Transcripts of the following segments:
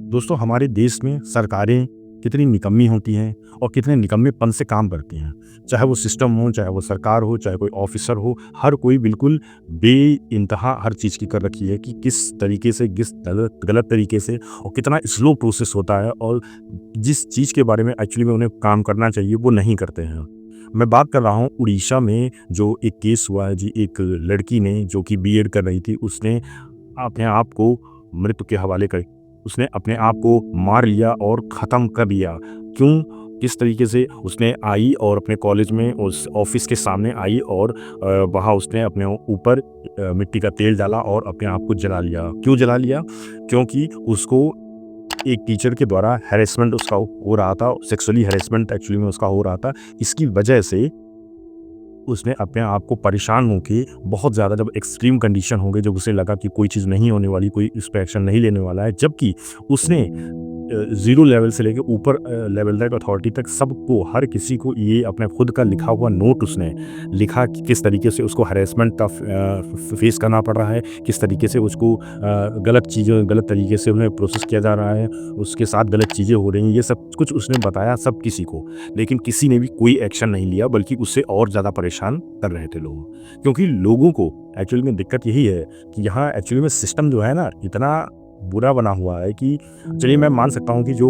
दोस्तों हमारे देश में सरकारें कितनी निकम्मी होती हैं और कितने निकम्मेपन से काम करती हैं। चाहे वो सिस्टम हो, चाहे वो सरकार हो, चाहे कोई ऑफिसर हो, हर कोई बिल्कुल बेइंतहा हर चीज़ की कर रखी है कि किस तरीके से, किस गलत गलत तरीके से और कितना स्लो प्रोसेस होता है और जिस चीज़ के बारे में एक्चुअली में उन्हें काम करना चाहिए, वो नहीं करते हैं। मैं बात कर रहा हूँ उड़ीसा में जो एक केस हुआ है जी, एक लड़की ने जो कि बीएड कर रही थी, उसने अपने आप को मृत्यु के हवाले कर उसने अपने आप को मार लिया और ख़त्म कर दिया। क्यों? किस तरीके से उसने आई और अपने कॉलेज में उस ऑफ़िस के सामने आई और वहाँ उसने अपने ऊपर मिट्टी का तेल डाला और अपने आप को जला लिया। क्यों जला लिया? क्योंकि उसको एक टीचर के द्वारा हैरेसमेंट उसका हो रहा था, सेक्सुअली हैरेसमेंट एक्चुअली में उसका हो रहा था। इसकी वजह से उसने अपने आप को परेशान होके बहुत ज़्यादा जब एक्सट्रीम कंडीशन हो गई, जब उसे लगा कि कोई चीज़ नहीं होने वाली, कोई इस पे एक्शन नहीं लेने वाला है, जबकि उसने ज़ीरो लेवल से लेके ऊपर लेवल तक अथॉरिटी तक सबको, हर किसी को ये अपना खुद का लिखा हुआ नोट उसने लिखा कि किस तरीके से उसको हैरेसमेंट का फेस करना पड़ रहा है, किस तरीके से उसको गलत चीज़ें गलत तरीके से उन्हें प्रोसेस किया जा रहा है, उसके साथ गलत चीज़ें हो रही हैं, ये सब कुछ उसने बताया सब किसी को। लेकिन किसी ने भी कोई एक्शन नहीं लिया, बल्कि उससे और ज़्यादा परेशान कर रहे थे लोग। क्योंकि लोगों को एक्चुअली में दिक्कत यही है कि यहाँ एक्चुअली में सिस्टम जो है ना, इतना बुरा बना हुआ है कि चलिए मैं मान सकता हूँ कि जो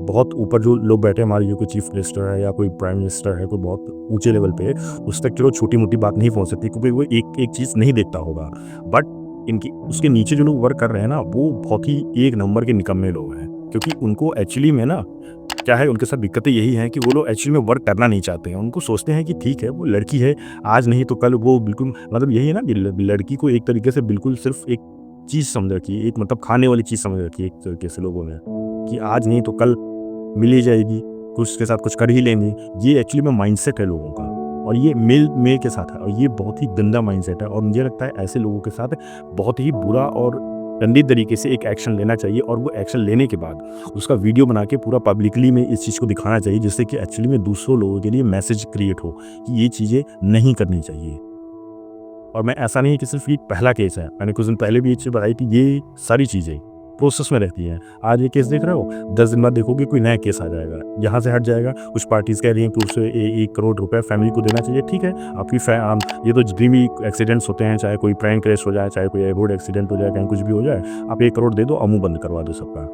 बहुत ऊपर जो लोग बैठे हैं, हमारे जो कोई चीफ मिनिस्टर है या कोई प्राइम मिनिस्टर है, कोई बहुत ऊंचे लेवल पे है, उस तक चलो छोटी मोटी बात नहीं पहुंच सकती क्योंकि वो एक एक चीज़ नहीं देखता होगा। बट इनकी उसके नीचे जो लोग वर्क कर रहे हैं ना, वो बहुत ही एक नंबर के निकम्मे लोग हैं, क्योंकि उनको एक्चुअली में ना क्या है, उनके साथ दिक्कतें यही हैं कि वो लोग एक्चुअली में वर्क करना नहीं चाहते हैं। उनको सोचते हैं कि ठीक है, वो लड़की है, आज नहीं तो कल वो बिल्कुल, मतलब यही है ना कि लड़की को एक तरीके से बिल्कुल सिर्फ एक चीज़ समझ रखी है, एक मतलब खाने वाली चीज़ समझ रखी है एक तरीके से लोगों ने, कि आज नहीं तो कल मिल ही जाएगी, कुछ उसके साथ कुछ कर ही लेंगे। ये एक्चुअली में माइंडसेट है लोगों का, और ये मेल मेल के साथ है, और ये बहुत ही गंदा माइंडसेट है, और मुझे लगता है ऐसे लोगों के साथ बहुत ही बुरा और गंदी तरीके से एक एक्शन लेना चाहिए, और वो एक्शन लेने के बाद उसका वीडियो बना के पूरा पब्लिकली में इस चीज़ को दिखाना चाहिए, जिससे कि एक्चुअली में दूसरों लोगों के लिए मैसेज क्रिएट हो कि ये चीज़ें नहीं करनी चाहिए। और मैं ऐसा नहीं कि सिर्फ ये पहला केस है, मैंने कुछ दिन पहले भी ये चीज़ बताई कि ये सारी चीज़ें प्रोसेस में रहती हैं। आज ये केस देख रहे हो, 10 दिन बाद देखोगे कोई नया केस आ जाएगा, यहाँ से हट जाएगा। कुछ पार्टीज़ कह रही हैं कि उसे 1 करोड़ रुपए फैमिली को देना चाहिए। ठीक है, आपकी ये तो जितनी भी एक्सीडेंट्स होते हैं, चाहे कोई प्लेन क्रैश हो जाए, चाहे कोई रोड एक्सीडेंट हो जाए, कहीं कुछ भी हो जाए, आप 1 करोड़ दे दो और मुँह बंद करवा दो सबका।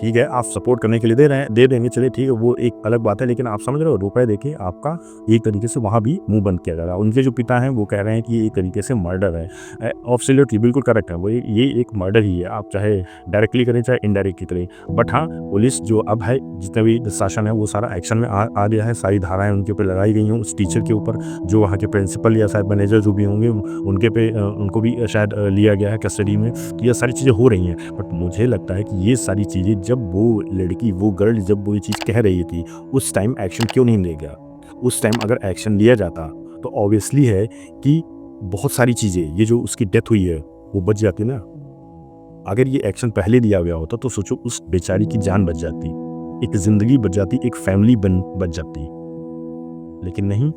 ठीक है, आप सपोर्ट करने के लिए दे रहे हैं, दे देंगे, चलिए ठीक है, वो एक अलग बात है, लेकिन आप समझ रहे हो, रुपए देके आपका एक तरीके से वहाँ भी मुँह बंद किया जा रहा है। उनके जो पिता हैं वो कह रहे हैं कि ये एक तरीके से मर्डर है। एब्सोल्युटली बिल्कुल करेक्ट है, वो ये एक मर्डर ही है, आप चाहे डायरेक्टली करें चाहे इनडायरेक्टली करें। बट हाँ, पुलिस जो अब है, जितना भी शासन है, वो सारा एक्शन में आ गया है, सारी धाराएँ उनके ऊपर लगाई गई हैं, उस टीचर के ऊपर, जो वहाँ के प्रिंसिपल या शायद मैनेजर जो भी होंगे, उनके पे उनको भी शायद लिया गया है कस्टडी में। तो ये सारी चीज़ें हो रही हैं, बट मुझे लगता है कि ये सारी चीज़ें, जब वो लड़की, वो गर्ल, जब वो ये चीज़ कह रही थी, उस टाइम एक्शन क्यों नहीं लिया गया? उस टाइम अगर एक्शन लिया जाता तो ऑब्वियसली है कि बहुत सारी चीज़ें, ये जो उसकी डेथ हुई है, वो बच जाती ना। अगर ये एक्शन पहले लिया गया होता तो सोचो, उस बेचारी की जान बच जाती, एक ज़िंदगी बच जाती, एक फैमिली बच जाती। लेकिन नहीं,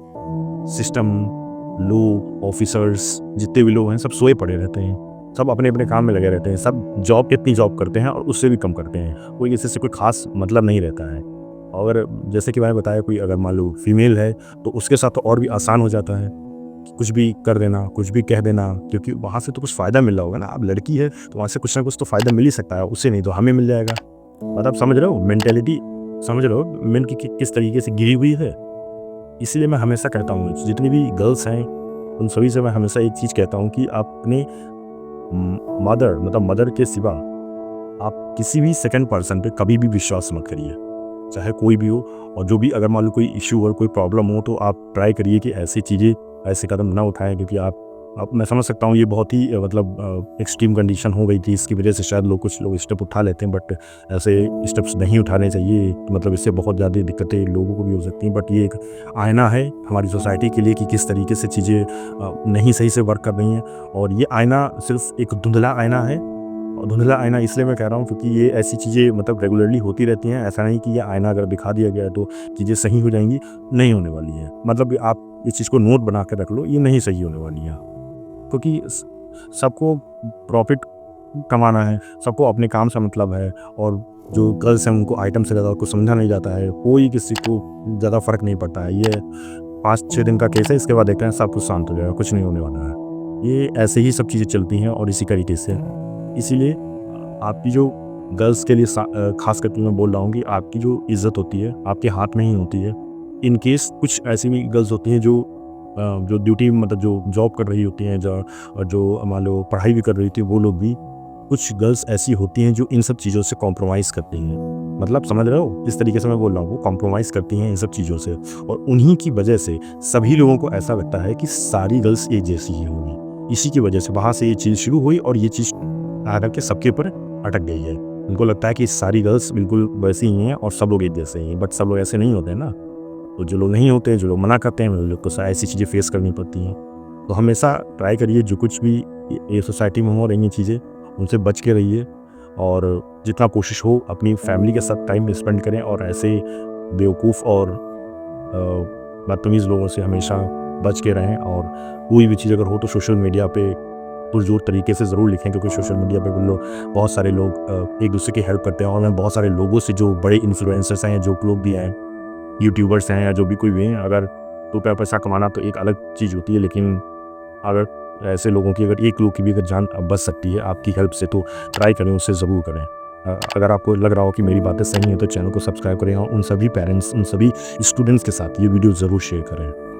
सिस्टम, लोग, ऑफिसर्स, जितने भी लोग हैं, सब सोए पड़े रहते हैं। सब अपने-अपने काम में लगे रहते हैं। सब जॉब कितनी जॉब करते हैं और उससे भी कम करते हैं। कोई किसी से कोई ख़ास मतलब नहीं रहता है। और जैसे कि मैंने बताया, कोई अगर मान लो फीमेल है, तो उसके साथ तो और भी आसान हो जाता है। कि कुछ भी कर देना, कुछ भी कह देना, क्योंकि वहाँ से तो कुछ फ़ायदा मिल रहा होगा ना। अब लड़की है, तो वहाँ से कुछ ना कुछ तो फ़ायदा मिल ही सकता है। उससे नहीं तो हमें मिल जाएगा। मतलब समझ रहे हो मेंटालिटी, समझ रहे हो मेन की किस तरीके से गिरी हुई है। इसीलिए मैं हमेशा कहता हूँ, जितनी भी गर्ल्स हैं, उन सभी से मैं हमेशा एक चीज़ कहता हूँ कि आप अपने मदर, मतलब मदर के सिवा आप किसी भी सेकंड पर्सन पे कभी भी विश्वास मत करिए, चाहे कोई भी हो। और जो भी अगर मान लो कोई इश्यू और कोई प्रॉब्लम हो, तो आप ट्राई करिए कि ऐसी चीज़ें, ऐसे कदम ना उठाएं, क्योंकि आप मैं समझ सकता हूँ ये बहुत ही मतलब एक्सट्रीम कंडीशन हो गई थी, इसकी वजह से शायद कुछ लोग स्टेप उठा लेते हैं, बट ऐसे स्टेप्स नहीं उठाने चाहिए। मतलब इससे बहुत ज़्यादा दिक्कतें लोगों को भी हो सकती हैं। बट ये एक आईना है हमारी सोसाइटी के लिए कि किस तरीके से चीज़ें नहीं सही से वर्क कर रही हैं। और ये आईना सिर्फ एक धुंधला आईना है, और धुंधला आईना इसलिए मैं कह रहा हूँ क्योंकि ये ऐसी चीज़ें मतलब रेगुलरली होती रहती हैं। ऐसा नहीं कि ये आईना अगर दिखा दिया गया है तो चीज़ें सही हो जाएंगी, नहीं होने वाली है। मतलब आप इस चीज़ को नोट बना के रख लो, ये नहीं सही होने वाली है, क्योंकि सबको प्रॉफिट कमाना है, सबको अपने काम से मतलब है। और जो गर्ल्स हैं उनको आइटम से ज़्यादा कुछ समझा नहीं जाता है, कोई किसी को ज़्यादा फ़र्क नहीं पड़ता है। ये 5-6 दिन का केस है, इसके बाद देखते हैं सब कुछ शांत हो जाएगा, कुछ नहीं होने वाला है। ये ऐसे ही सब चीज़ें चलती हैं और इसी तरीके से इसीलिए आपकी जो गर्ल्स के लिए ख़ास करके मैं बोल रहा हूँ कि आपकी जो इज़्ज़त होती है आपके हाथ में ही होती है। इन केस कुछ ऐसी भी गर्ल्स होती हैं जो ड्यूटी मतलब जो जॉब कर रही होती हैं जो मान लो पढ़ाई भी कर रही थी, वो लोग भी कुछ गर्ल्स ऐसी होती हैं जो इन सब चीज़ों से कॉम्प्रोमाइज़ करती हैं। मतलब समझ रहे हो? इस तरीके से मैं बोल रहा हूँ, वो कॉम्प्रोमाइज़ करती हैं इन सब चीज़ों से और उन्हीं की वजह से सभी लोगों को ऐसा लगता है कि सारी गर्ल्स एक जैसी ही होंगी। इसी की वजह से वहाँ से ये चीज़ शुरू हुई और ये चीज़ आकर के सबके ऊपर अटक गई है। उनको लगता है कि सारी गर्ल्स बिल्कुल वैसी ही हैं और सब लोग एक जैसे ही हैं, बट सब लोग ऐसे नहीं होते हैं ना। तो जो लोग नहीं होते, जो लोग मना करते हैं, उन लोग को ऐसी चीज़ें फेस करनी पड़ती हैं। तो हमेशा ट्राई करिए जो कुछ भी ये सोसाइटी में हो रही हैं चीज़ें, उनसे बच के रहिए और जितना कोशिश हो अपनी फैमिली के साथ टाइम स्पेंड करें और ऐसे बेवकूफ़ और बदतमीज़ लोगों से हमेशा बच के रहें और कोई भी चीज़ अगर हो तो सोशल मीडिया पे पुरजोर तरीके से ज़रूर लिखें क्योंकि सोशल मीडिया पे वो लोग बहुत सारे लोग एक दूसरे की हेल्प करते हैं और मैं बहुत सारे लोगों से जो बड़े इन्फ्लुएंसर्स हैं, जो लोग भी हैं, यूट्यूबर्स हैं या जो भी कोई भी हैं, अगर रुपया पैसा कमाना तो एक अलग चीज़ होती है, लेकिन अगर ऐसे लोगों की अगर एक लोग की भी अगर जान बच सकती है आपकी हेल्प से तो ट्राई करें, उससे ज़रूर करें। अगर आपको लग रहा हो कि मेरी बातें सही हैं तो चैनल को सब्सक्राइब करें और उन सभी पेरेंट्स, उन सभी स्टूडेंट्स के साथ ये वीडियो ज़रूर शेयर करें।